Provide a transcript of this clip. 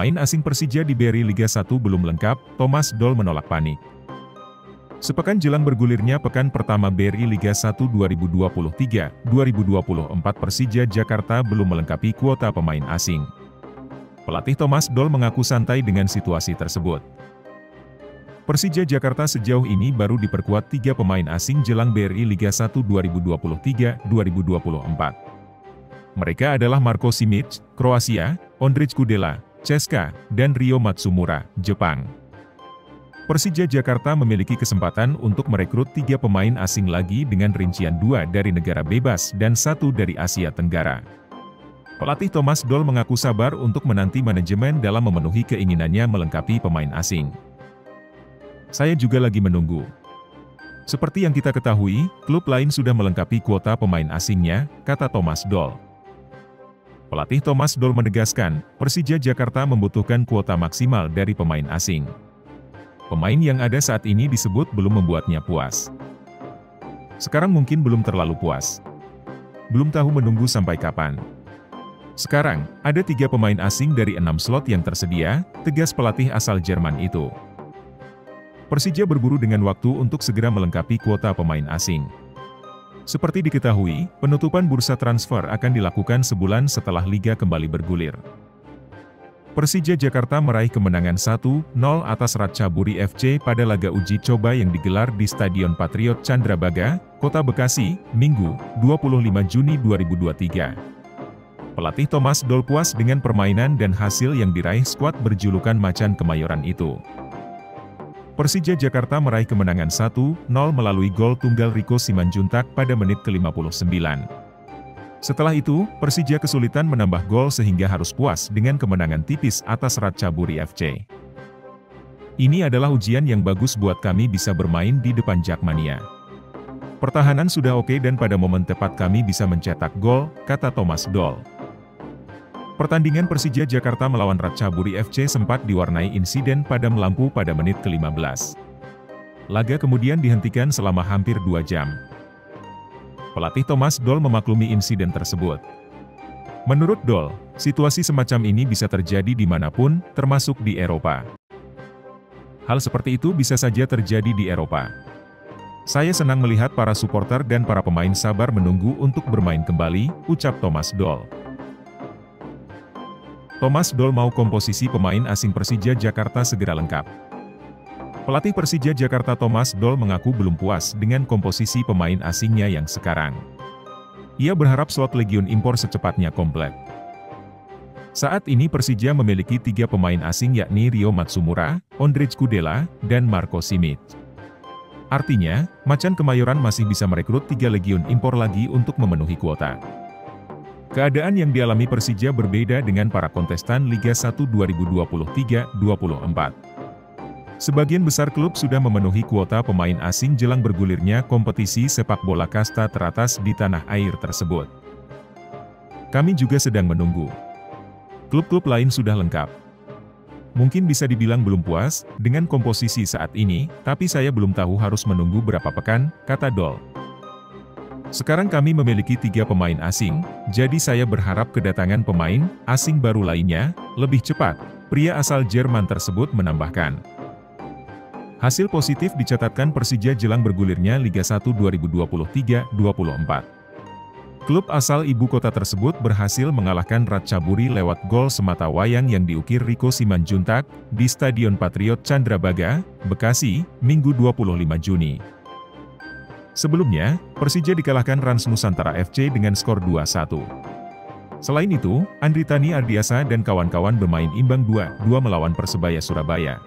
Pemain asing Persija di BRI Liga 1 belum lengkap, Thomas Doll menolak panik. Sepekan jelang bergulirnya pekan pertama BRI Liga 1 2023-2024 Persija Jakarta belum melengkapi kuota pemain asing. Pelatih Thomas Doll mengaku santai dengan situasi tersebut. Persija Jakarta sejauh ini baru diperkuat 3 pemain asing jelang BRI Liga 1 2023-2024. Mereka adalah Marko Simic, Kroasia, Ondrej Kudela, CSKA, dan Ryo Matsumura, Jepang. Persija Jakarta memiliki kesempatan untuk merekrut 3 pemain asing lagi dengan rincian 2 dari negara bebas dan 1 dari Asia Tenggara. Pelatih Thomas Doll mengaku sabar untuk menanti manajemen dalam memenuhi keinginannya melengkapi pemain asing. Saya juga lagi menunggu. Seperti yang kita ketahui, klub lain sudah melengkapi kuota pemain asingnya, kata Thomas Doll. Pelatih Thomas Doll menegaskan, Persija Jakarta membutuhkan kuota maksimal dari pemain asing. Pemain yang ada saat ini disebut belum membuatnya puas. Sekarang mungkin belum terlalu puas. Belum tahu menunggu sampai kapan. Sekarang, ada 3 pemain asing dari 6 slot yang tersedia, tegas pelatih asal Jerman itu. Persija berburu dengan waktu untuk segera melengkapi kuota pemain asing. Seperti diketahui, penutupan bursa transfer akan dilakukan sebulan setelah liga kembali bergulir. Persija Jakarta meraih kemenangan 1-0 atas Ratchaburi FC pada laga uji coba yang digelar di Stadion Patriot Candrabaga, Kota Bekasi, Minggu, 25 Juni 2023. Pelatih Thomas Doll puas dengan permainan dan hasil yang diraih skuad berjulukan Macan Kemayoran itu. Persija Jakarta meraih kemenangan 1-0 melalui gol tunggal Riko Simanjuntak pada menit ke-59. Setelah itu, Persija kesulitan menambah gol sehingga harus puas dengan kemenangan tipis atas Ratchaburi FC. Ini adalah ujian yang bagus buat kami bisa bermain di depan Jakmania. Pertahanan sudah oke dan pada momen tepat kami bisa mencetak gol, kata Thomas Doll. Pertandingan Persija Jakarta melawan Ratchaburi FC sempat diwarnai insiden padam lampu pada menit ke-15. Laga kemudian dihentikan selama hampir 2 jam. Pelatih Thomas Doll memaklumi insiden tersebut. Menurut Doll, situasi semacam ini bisa terjadi dimanapun, termasuk di Eropa. Hal seperti itu bisa saja terjadi di Eropa. Saya senang melihat para supporter dan para pemain sabar menunggu untuk bermain kembali, ucap Thomas Doll. Thomas Doll mau komposisi pemain asing Persija Jakarta segera lengkap. Pelatih Persija Jakarta Thomas Doll mengaku belum puas dengan komposisi pemain asingnya yang sekarang. Ia berharap slot legion impor secepatnya komplit. Saat ini Persija memiliki 3 pemain asing yakni Ryo Matsumura, Ondrej Kudela, dan Marko Simic. Artinya, Macan Kemayoran masih bisa merekrut 3 legion impor lagi untuk memenuhi kuota. Keadaan yang dialami Persija berbeda dengan para kontestan Liga 1 2023-2024. Sebagian besar klub sudah memenuhi kuota pemain asing jelang bergulirnya kompetisi sepak bola kasta teratas di tanah air tersebut. Kami juga sedang menunggu. Klub-klub lain sudah lengkap. Mungkin bisa dibilang belum puas dengan komposisi saat ini, tapi saya belum tahu harus menunggu berapa pekan, kata Doll. Sekarang kami memiliki 3 pemain asing, jadi saya berharap kedatangan pemain asing baru lainnya lebih cepat, pria asal Jerman tersebut menambahkan. Hasil positif dicatatkan Persija jelang bergulirnya Liga 1 2023-2024. Klub asal ibu kota tersebut berhasil mengalahkan Ratchaburi lewat gol semata wayang yang diukir Riko Simanjuntak di Stadion Patriot Candrabaga, Bekasi, Minggu 25 Juni. Sebelumnya, Persija dikalahkan Rans Nusantara FC dengan skor 2-1. Selain itu, Andritani Ardiasa dan kawan-kawan bermain imbang 2-2 melawan Persebaya Surabaya.